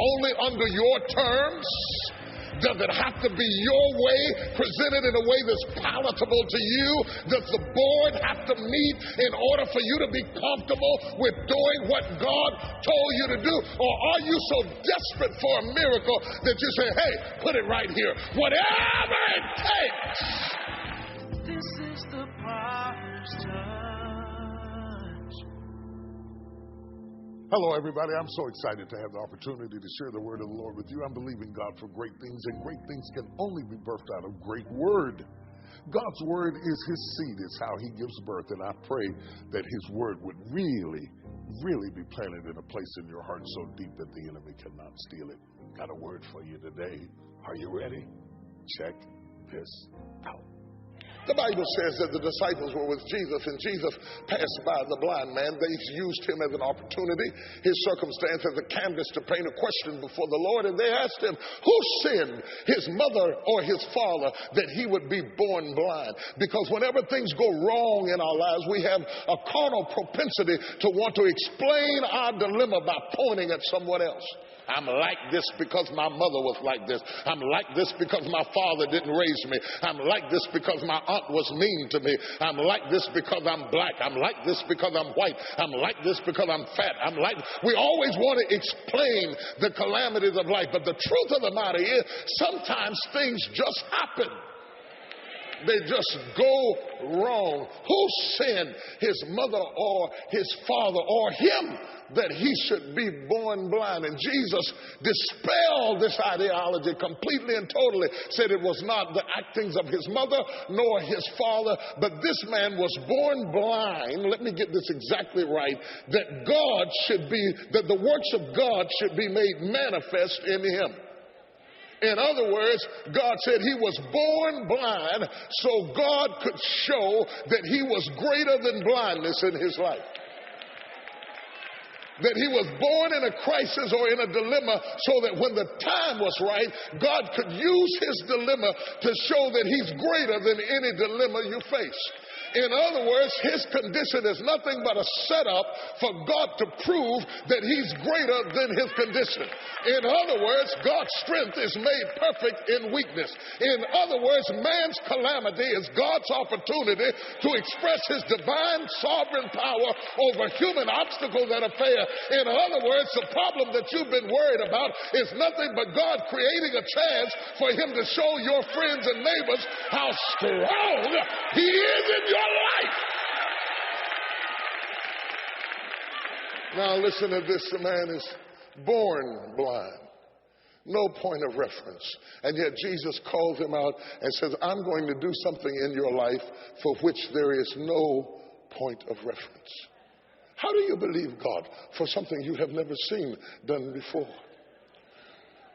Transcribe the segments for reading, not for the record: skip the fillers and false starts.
only under your terms? Does it have to be your way, presented in a way that's palatable to you? Does the board have to meet in order for you to be comfortable with doing what God told you to do? Or are you so desperate for a miracle that you say, hey, put it right here, whatever it takes? This is the Potter's touch. Hello, everybody. I'm so excited to have the opportunity to share the word of the Lord with you. I'm believing God for great things, and great things can only be birthed out of great word. God's word is his seed. It's how he gives birth, and I pray that his word would really be planted in a place in your heart so deep that the enemy cannot steal it. Got a word for you today. Are you ready? Check this out. The Bible says that the disciples were with Jesus, and Jesus passed by the blind man. They used him as an opportunity, his circumstance as a canvas to paint a question before the Lord, and they asked him, who sinned, his mother or his father, that he would be born blind? Because whenever things go wrong in our lives, we have a carnal propensity to want to explain our dilemma by pointing at someone else. I'm like this because my mother was like this. I'm like this because my father didn't raise me. I'm like this because my aunt was mean to me. I'm like this because I'm black. I'm like this because I'm white. I'm like this because I'm fat. We always want to explain the calamities of life. But the truth of the matter is, sometimes things just happen. They just go wrong. Who sinned, his mother or his father or him, that he should be born blind? And Jesus dispelled this ideology completely and totally, said it was not the actings of his mother nor his father, but this man was born blind. Let me get this exactly right, that the works of God should be made manifest in him. In other words, God said he was born blind so God could show that he was greater than blindness in his life. That he was born in a crisis or in a dilemma so that when the time was right, God could use his dilemma to show that he's greater than any dilemma you face. In other words, his condition is nothing but a setup for God to prove that he's greater than his condition. In other words, God's strength is made perfect in weakness. In other words, man's calamity is God's opportunity to express his divine sovereign power over human obstacles that are fair. In other words, the problem that you've been worried about is nothing but God creating a chance for him to show your friends and neighbors how strong he is in your life. Now listen to this. The man is born blind. No point of reference. And yet Jesus calls him out and says, I'm going to do something in your life for which there is no point of reference. How do you believe God for something you have never seen done before?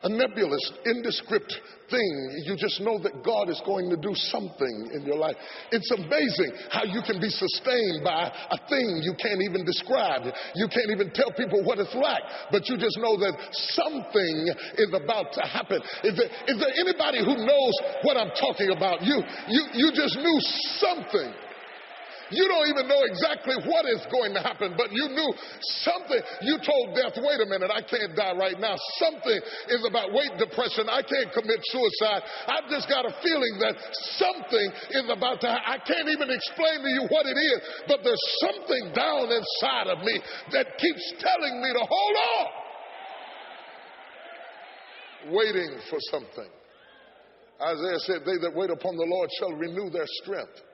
A nebulous, indescript thing. You just know that God is going to do something in your life. It's amazing how you can be sustained by a thing you can't even describe. You can't even tell people what it's like, but you just know that something is about to happen. Is there anybody who knows what I'm talking about? You just knew something. You don't even know exactly what is going to happen, but you knew something. You told death, wait a minute, I can't die right now. Something is about weight depression. I can't commit suicide. I've just got a feeling that something is about to happen. I can't even explain to you what it is, but there's something down inside of me that keeps telling me to hold on. Waiting for something. Isaiah said, they that wait upon the Lord shall renew their strength.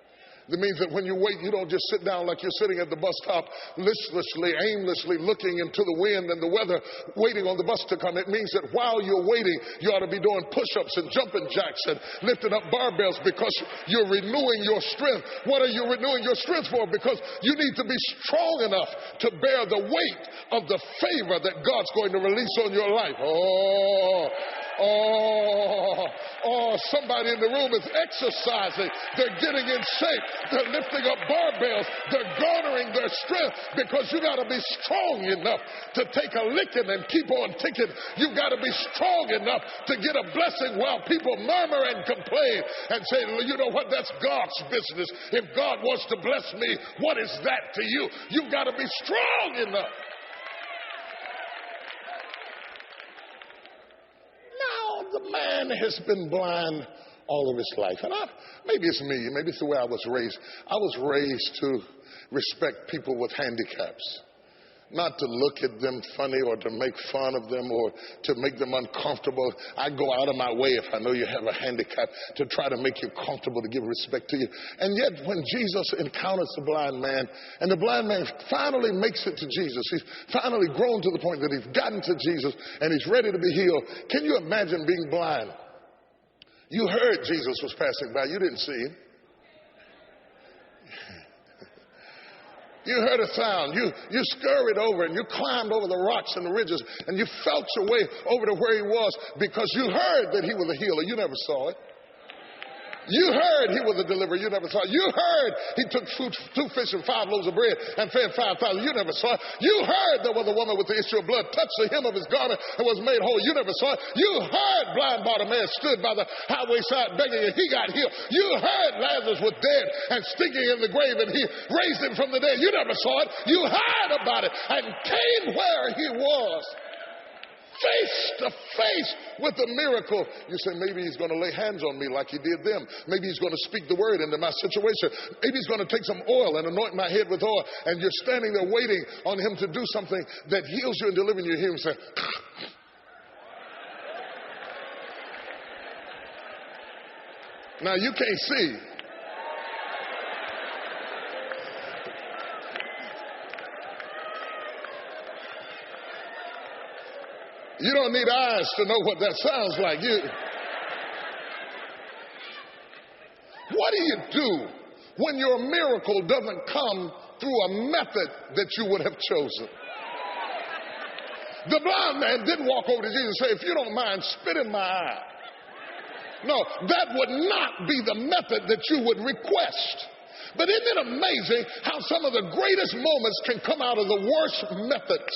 That means that when you wait, you don't just sit down like you're sitting at the bus stop listlessly, aimlessly looking into the wind and the weather, waiting on the bus to come. It means that while you're waiting, you ought to be doing push-ups and jumping jacks and lifting up barbells because you're renewing your strength. What are you renewing your strength for? Because you need to be strong enough to bear the weight of the favor that God's going to release on your life. Somebody in the room is exercising. They're getting in shape. They're lifting up barbells. They're garnering their strength because you got to be strong enough to take a licking and keep on ticking. You got to be strong enough to get a blessing while people murmur and complain and say, you know what, that's God's business. If God wants to bless me, what is that to you? You got to be strong enough. the man has been blind all of his life. And maybe it's me, maybe it's the way I was raised. I was raised to respect people with handicaps. Not to look at them funny or to make fun of them or to make them uncomfortable. I go out of my way if I know you have a handicap to try to make you comfortable, to give respect to you. And yet when Jesus encounters the blind man, and the blind man finally makes it to Jesus, he's finally grown to the point that he's gotten to Jesus and he's ready to be healed. Can you imagine being blind? You heard Jesus was passing by. You didn't see him. You heard a sound. You scurried over and you climbed over the rocks and the ridges and you felt your way over to where he was because you heard that he was a healer. You never saw it. You heard he was a deliverer. You never saw it. You heard he took 2 fish and 5 loaves of bread and fed 5,000. You never saw it. You heard there was a woman with the issue of blood touched the hem of his garment and was made whole. You never saw it. You heard blind Bartimaeus stood by the highway side begging and he got healed. You heard Lazarus was dead and stinking in the grave and he raised him from the dead. You never saw it. You heard about it and came where he was. Face to face with the miracle. You say, maybe he's going to lay hands on me like he did them. Maybe he's going to speak the word into my situation. Maybe he's going to take some oil and anoint my head with oil. And you're standing there waiting on him to do something that heals you and delivers you. You hear him say, now you can't see. You don't need eyes to know what that sounds like. What do you do when your miracle doesn't come through a method that you would have chosen? The blind man didn't walk over to Jesus and say, if you don't mind, spit in my eye. No, that would not be the method that you would request. But isn't it amazing how some of the greatest moments can come out of the worst methods?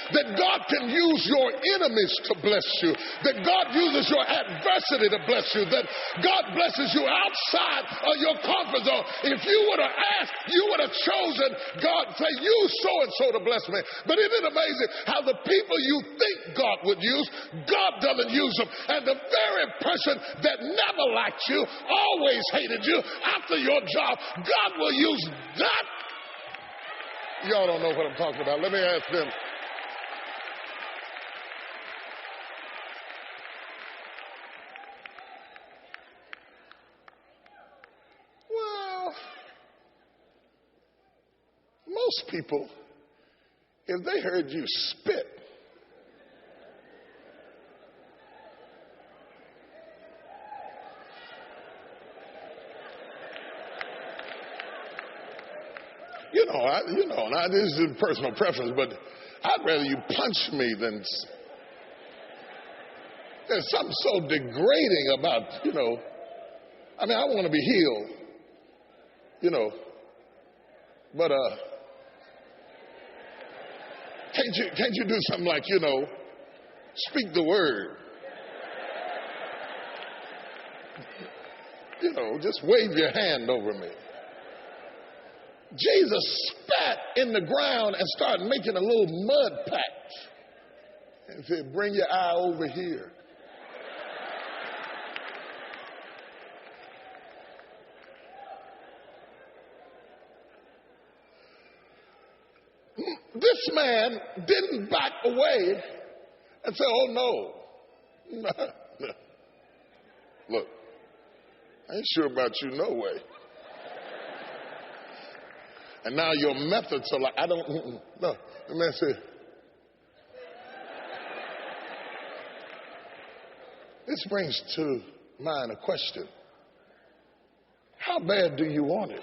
That God can use your enemies to bless you. That God uses your adversity to bless you. That God blesses you outside of your comfort zone. If you would have asked, you would have chosen God, say, use so-and-so to bless me. But isn't it amazing how the people you think God would use, God doesn't use them. And the very person that never liked you, always hated you, after your job, God will use that. Y'all don't know what I'm talking about. Let me ask them. Most people, if they heard you spit, now this is personal preference, but I'd rather you punch me than. There's something so degrading about, I want to be healed, but can't you do something like, speak the word? Just wave your hand over me. Jesus spat in the ground and started making a little mud patch and said, bring your eye over here. This man didn't back away and say, oh, no. Look, I ain't sure about you no way. And now your methods are like, no. The man said, this brings to mind a question. How bad do you want it?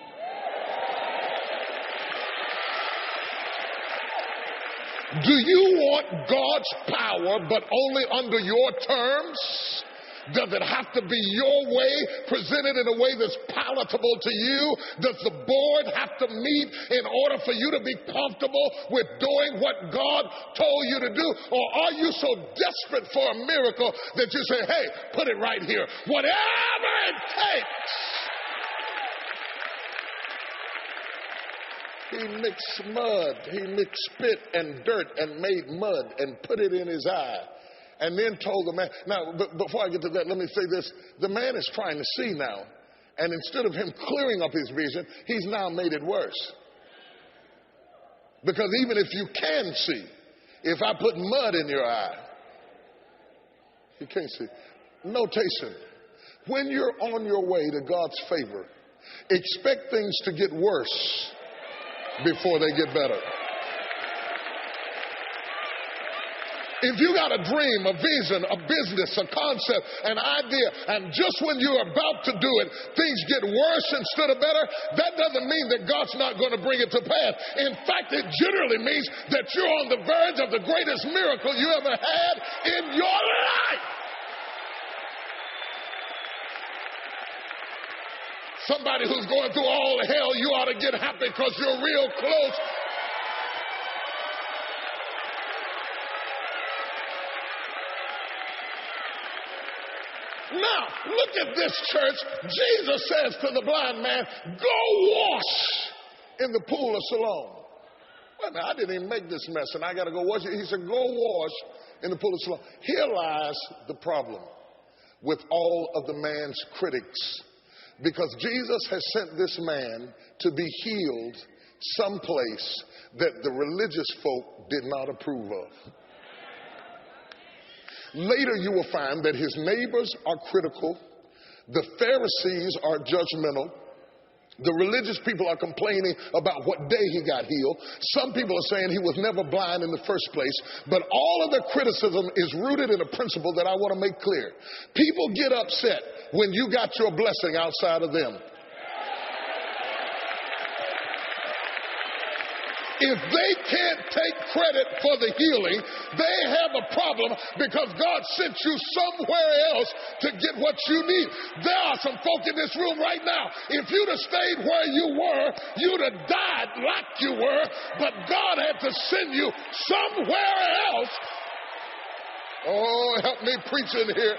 Do you want God's power, but only under your terms? Does it have to be your way, presented in a way that's palatable to you? Does the board have to meet in order for you to be comfortable with doing what God told you to do? Or are you so desperate for a miracle that you say, hey, put it right here, whatever it takes? He mixed mud, he mixed spit and dirt and made mud and put it in his eye and then told the man. Now, before I get to that, let me say this. The man is trying to see now. And instead of him clearing up his vision, he's now made it worse. Because even if you can see, if I put mud in your eye, you can't see. Notation. When you're on your way to God's favor, expect things to get worse before they get better. If you got a dream, a vision, a business, a concept, an idea, and just when you're about to do it, things get worse instead of better, that doesn't mean that God's not going to bring it to pass. In fact, it generally means that you're on the verge of the greatest miracle you ever had in your life. Somebody who's going through all the hell, you ought to get happy because you're real close. Now, look at this, church. Jesus says to the blind man, go wash in the pool of Siloam. Wait a minute, I didn't even make this mess and I got to go wash it. He said, go wash in the pool of Siloam. Here lies the problem with all of the man's critics. Because Jesus has sent this man to be healed someplace that the religious folk did not approve of. Later you will find that his neighbors are critical, the Pharisees are judgmental, the religious people are complaining about what day he got healed. Some people are saying he was never blind in the first place, but all of their criticism is rooted in a principle that I want to make clear. People get upset when you got your blessing outside of them. If they can't take credit for the healing, they have a problem because God sent you somewhere else to get what you need. There are some folk in this room right now. If you'd have stayed where you were, you'd have died like you were, but God had to send you somewhere else. Oh, help me preach in here.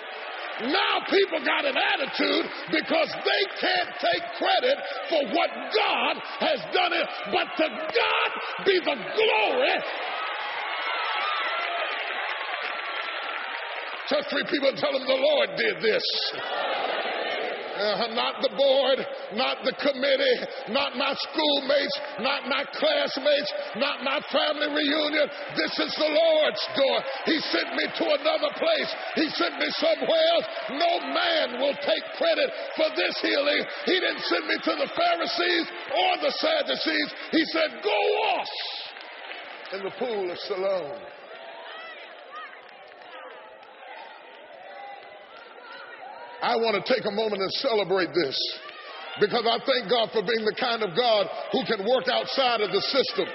Now people got an attitude because they can't take credit for what God has done it, but to God be the glory. Church, three people tell him the Lord did this. Not the board, not the committee, not my schoolmates, not my classmates, not my family reunion. This is the Lord's door. He sent me to another place. He sent me somewhere else. No man will take credit for this healing. He didn't send me to the Pharisees or the Sadducees. He said, go wash in the pool of Siloam. I want to take a moment and celebrate this because I thank God for being the kind of God who can work outside of the system.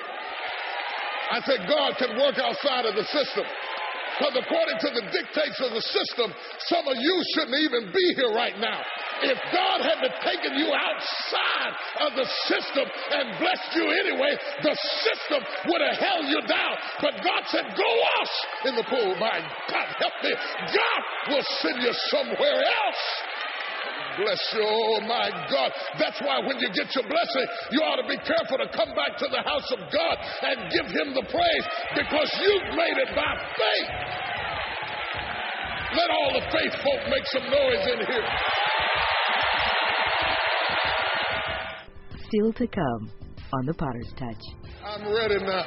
I said God can work outside of the system because according to the dictates of the system, some of you shouldn't even be here right now. If God hadn't taken you outside of the system and blessed you anyway, the system would have held you down. But God said, go wash in the pool. My God, help me. God will send you somewhere else. Bless you, oh my God. That's why when you get your blessing, you ought to be careful to come back to the house of God and give him the praise because you've made it by faith. Let all the faith folk make some noise in here. Still to come on the Potter's Touch. I'm ready now.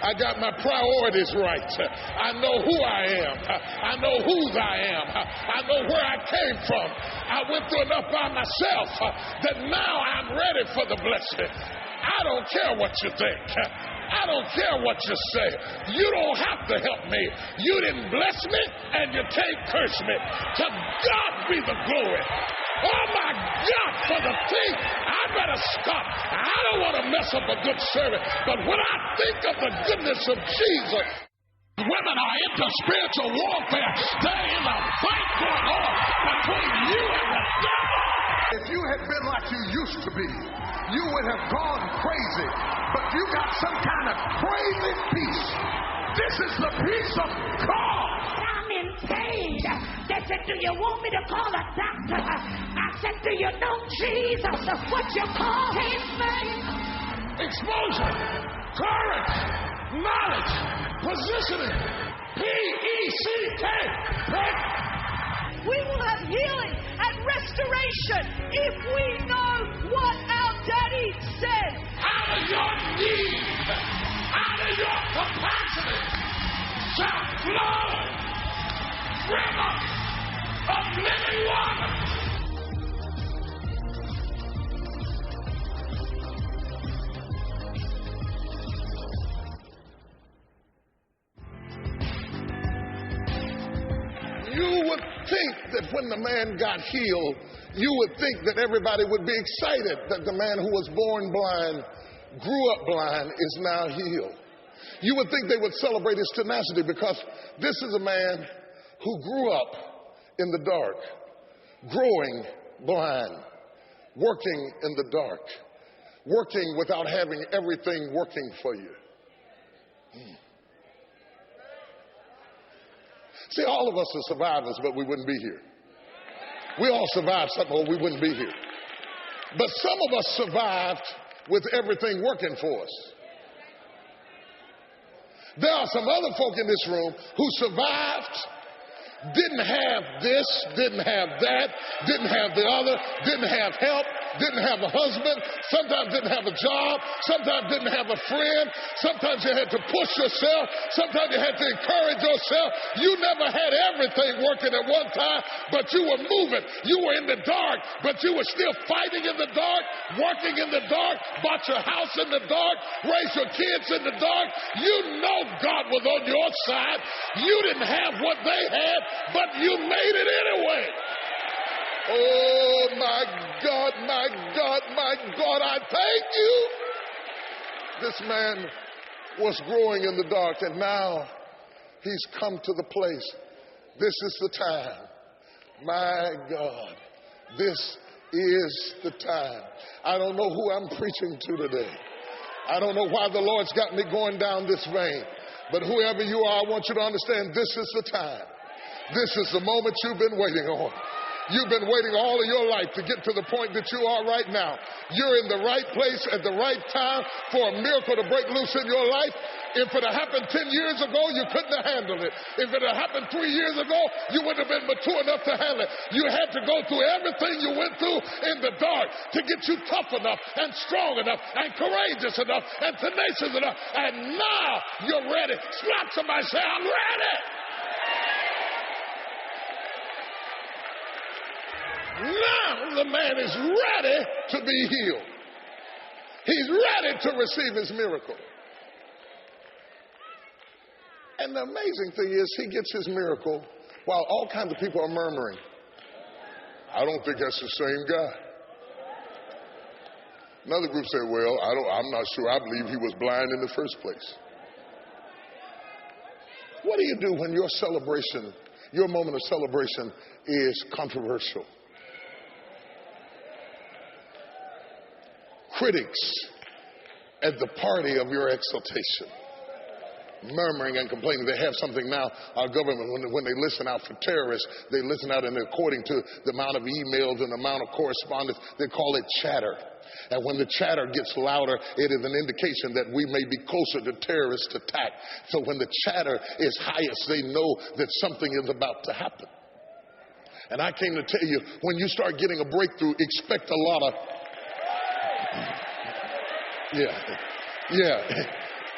I got my priorities right. I know who I am. I know whose I am. I know where I came from. I went through enough by myself that now I'm ready for the blessing. I don't care what you think. I don't care what you say. You don't have to help me. You didn't bless me and you can't curse me. To God be the glory. Oh my God, for the thing, I better stop. I don't want to mess up a good service. But when I think of the goodness of Jesus, women are into spiritual warfare. There is a fight going on between you and the devil. If you had been like you used to be, you would have gone crazy. But you got some kind of crazy peace. This is the peace of God. I'm in pain. They said, do you want me to call a doctor? I said, do you know Jesus? What you call his name? Exposure, courage, knowledge, positioning, P-E B-C-K. We will have healing and restoration if we know what our daddy said. Out of your need, out of your capacity, shall flow rivers of living water. You would think that when the man got healed, you would think that everybody would be excited that the man who was born blind, grew up blind, is now healed. You would think they would celebrate his tenacity because this is a man who grew up in the dark, growing blind, working in the dark, working without having everything working for you. See, all of us are survivors, but we wouldn't be here. We all survived something or we wouldn't be here. But some of us survived with everything working for us. There are some other folk in this room who survived, didn't have this, didn't have that, didn't have the other, didn't have help, didn't have a husband, sometimes didn't have a job, sometimes didn't have a friend, sometimes you had to push yourself, sometimes you had to encourage yourself. You never had everything working at one time, but you were moving. You were in the dark, but you were still fighting in the dark, working in the dark, bought your house in the dark, raised your kids in the dark. You know God was on your side. You didn't have what they had, but you made it anyway. Oh, my God, my God, my God, I thank you. This man was growing in the dark, and now he's come to the place. This is the time. My God, this is the time. I don't know who I'm preaching to today. I don't know why the Lord's got me going down this vein. But whoever you are, I want you to understand this is the time. This is the moment you've been waiting on. You've been waiting all of your life to get to the point that you are right now. You're in the right place at the right time for a miracle to break loose in your life. If it had happened 10 years ago, you couldn't have handled it. If it had happened 3 years ago, you wouldn't have been mature enough to handle it. You had to go through everything you went through in the dark to get you tough enough and strong enough and courageous enough and tenacious enough. And now you're ready. Slap somebody, say, I'm ready. Now the man is ready to be healed. He's ready to receive his miracle. And the amazing thing is he gets his miracle while all kinds of people are murmuring. I don't think that's the same guy. Another group said, well, I'm not sure. I believe he was blind in the first place. What do you do when your celebration, your moment of celebration is controversial? Critics at the party of your exaltation, murmuring and complaining. They have something now, our government, when they listen out for terrorists, they listen out, and according to the amount of emails and the amount of correspondence, they call it chatter. And when the chatter gets louder, it is an indication that we may be closer to terrorist attack. So when the chatter is highest, they know that something is about to happen. And I came to tell you, when you start getting a breakthrough, expect a lot of Yeah.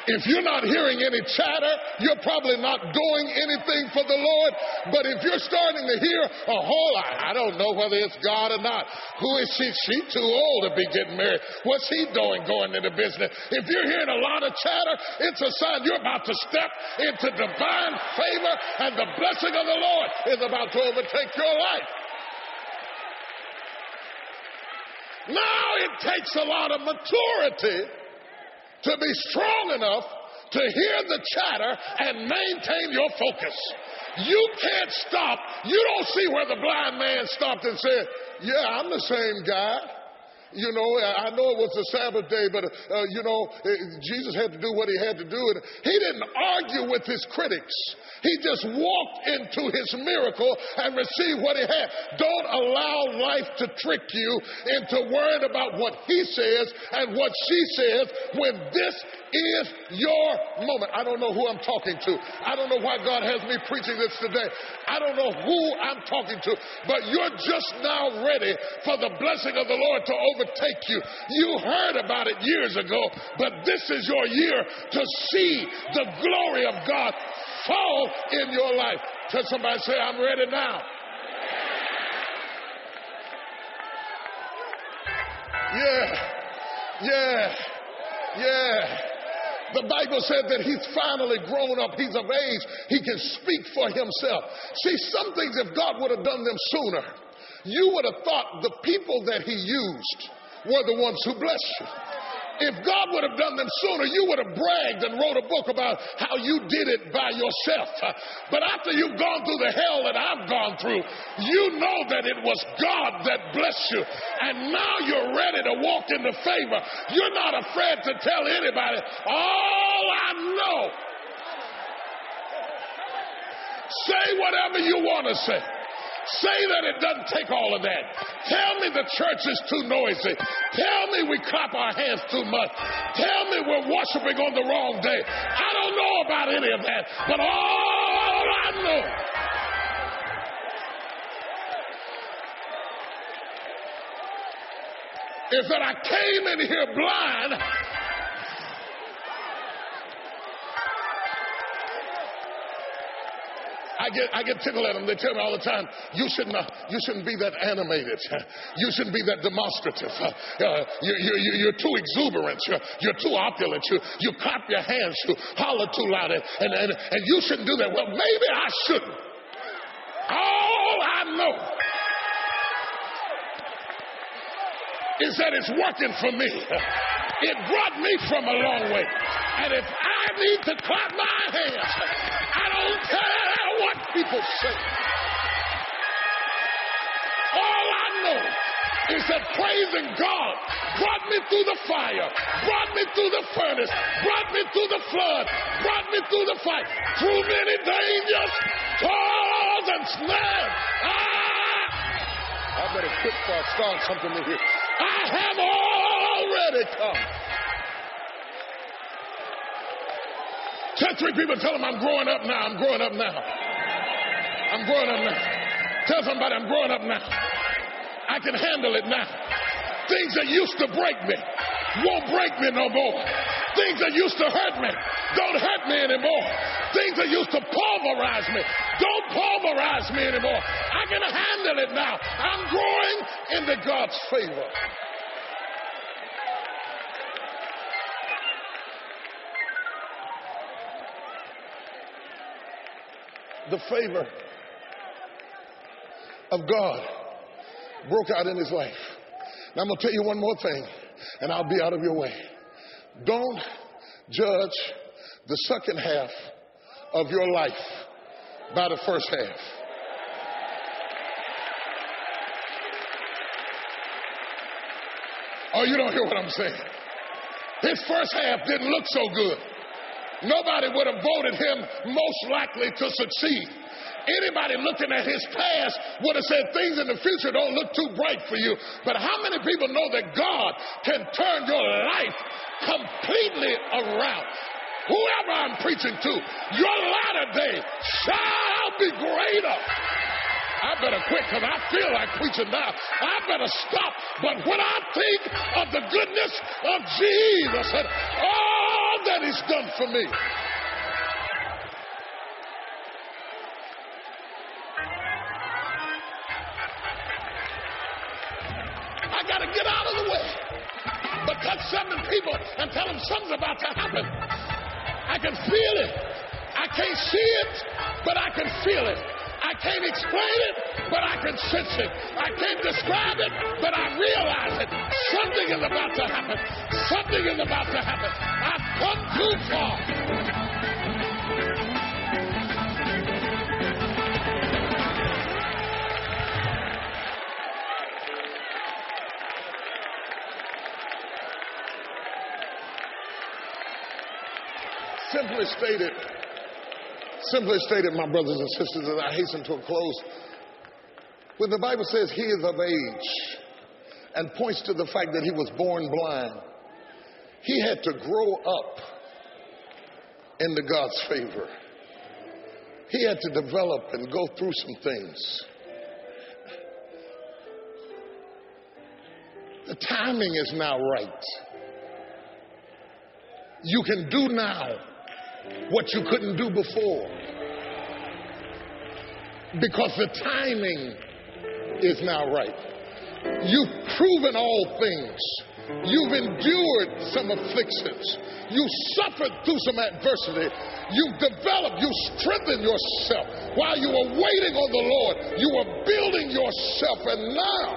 If you're not hearing any chatter, you're probably not doing anything for the Lord. But if you're starting to hear a whole lot, I don't know whether it's God or not. Who is she? She's too old to be getting married. What's he doing going into business? If you're hearing a lot of chatter, it's a sign you're about to step into divine favor, and the blessing of the Lord is about to overtake your life. Now it takes a lot of maturity to be strong enough to hear the chatter and maintain your focus. You can't stop. You don't see where the blind man stopped and said, yeah, I'm the same guy. You know, I know it was the Sabbath day, but, Jesus had to do what he had to do. And he didn't argue with his critics. He just walked into his miracle and received what he had. Don't allow life to trick you into worrying about what he says and what she says when this is your moment. I don't know who I'm talking to. I don't know why God has me preaching this today. I don't know who I'm talking to, but you're just now ready for the blessing of the Lord to overtake you. You heard about it years ago, but this is your year to see the glory of God fall in your life. Tell somebody, say, I'm ready now. Yeah. The Bible said that he's finally grown up. He's of age. He can speak for himself. See, some things, if God would have done them sooner, you would have thought the people that he used were the ones who blessed you. If God would have done them sooner, you would have bragged and wrote a book about how you did it by yourself. But after you've gone through the hell that I've gone through, you know that it was God that blessed you. And now you're ready to walk into favor. You're not afraid to tell anybody, all I know. Say whatever you want to say. Say that it doesn't take all of that. Tell me the church is too noisy. Tell me we clap our hands too much. Tell me we're worshiping on the wrong day. I don't know about any of that, but all I know is that I came in here blind. I get tickled at them. They tell me all the time, you shouldn't be that animated. You shouldn't be that demonstrative. You're too exuberant. You're too opulent. You clap your hands. You holler too loud. And you shouldn't do that. Well, maybe I shouldn't. All I know is that it's working for me. It brought me from a long way. And if I need to clap my hands, I don't care what people say. All I know is that praising God brought me through the fire, brought me through the furnace, brought me through the flood, brought me through the fight, through many dangers, toils, and snares. I better quit before I start something in here. I have already come. Tell three people, tell them I'm growing up now. I'm growing up now. I'm growing up now. Tell somebody I'm growing up now. I can handle it now. Things that used to break me won't break me no more. Things that used to hurt me don't hurt me anymore. Things that used to pulverize me don't pulverize me anymore. I can handle it now. I'm growing into God's favor. The favor of God broke out in his life. Now I'm going to tell you one more thing, and I'll be out of your way. Don't judge the second half of your life by the first half. Oh, you don't hear what I'm saying? His first half didn't look so good. Nobody would have voted him most likely to succeed. Anybody looking at his past would have said things in the future don't look too bright for you. But how many people know that God can turn your life completely around? Whoever I'm preaching to, your latter day shall be greater. I better quit because I feel like preaching now. I better stop. But when I think of the goodness of Jesus and all that he's done for me, I got to get out of the way. But touch 7 people and tell them something's about to happen. I can feel it. I can't see it, but I can feel it. I can't explain it, but I can sense it. I can't describe it, but I realize it. Something is about to happen. Something is about to happen. I've come too far. Simply stated, my brothers and sisters, as I hasten to a close, when the Bible says he is of age and points to the fact that he was born blind, he had to grow up into God's favor. He had to develop and go through some things. The timing is now right. You can do now what you couldn't do before, because the timing is now right. You've proven all things. You've endured some afflictions. You suffered through some adversity. You've developed, you strengthened yourself. While you were waiting on the Lord, you were building yourself, and now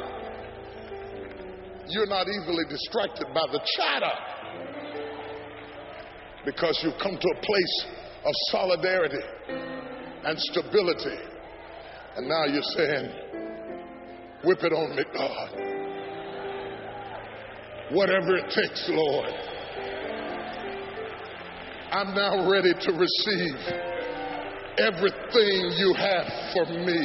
you're not easily distracted by the chatter, because you've come to a place of solidarity and stability. And now you're saying, whip it on me, God. Whatever it takes, Lord. I'm now ready to receive everything you have for me.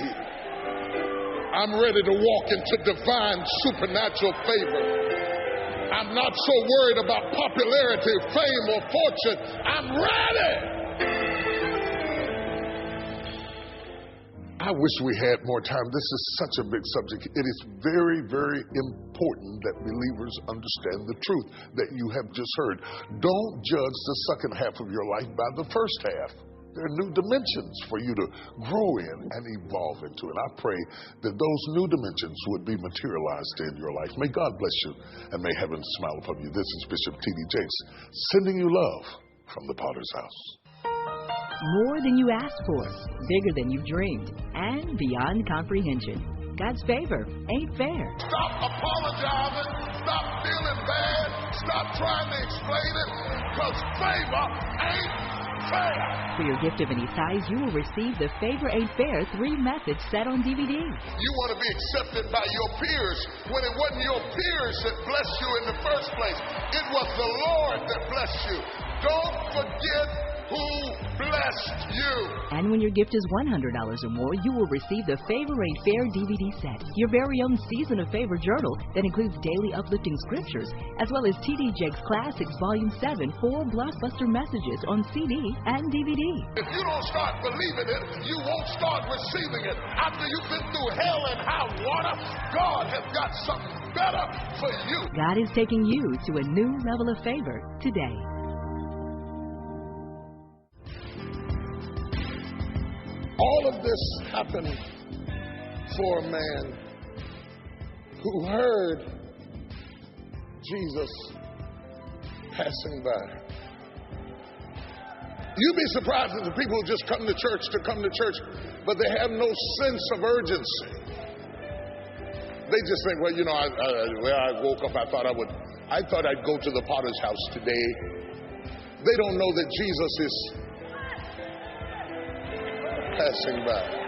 I'm ready to walk into divine supernatural favor. I'm not so worried about popularity, fame, or fortune. I'm ready. I wish we had more time. This is such a big subject. It is very, very important that believers understand the truth that you have just heard. Don't judge the second half of your life by the first half. There are new dimensions for you to grow in and evolve into. And I pray that those new dimensions would be materialized in your life. May God bless you, and may heaven smile upon you. This is Bishop T.D. Jakes sending you love from the Potter's House. More than you asked for, bigger than you've dreamed, and beyond comprehension. God's favor ain't fair. Stop apologizing. Stop feeling bad. Stop trying to explain it, because favor ain't fair. For your gift of any size, you will receive the Favor Ain't Fair 3-message set on DVD. You want to be accepted by your peers when it wasn't your peers that blessed you in the first place. It was the Lord that blessed you. Don't forget who blessed you. And when your gift is $100 or more, you will receive the Favor Ain't Fair DVD set, your very own Season of Favor journal that includes daily uplifting scriptures, as well as T.D. Jakes Classics Volume 7, 4 blockbuster messages on CD and DVD. If you don't start believing it, you won't start receiving it. After you've been through hell and high water, God has got something better for you. God is taking you to a new level of favor today. All of this happened for a man who heard Jesus passing by. You'd be surprised at the people who just come to church, but they have no sense of urgency. They just think, well, you know, I woke up, I thought I'd go to the Potter's house today. They don't know that Jesus is passing by.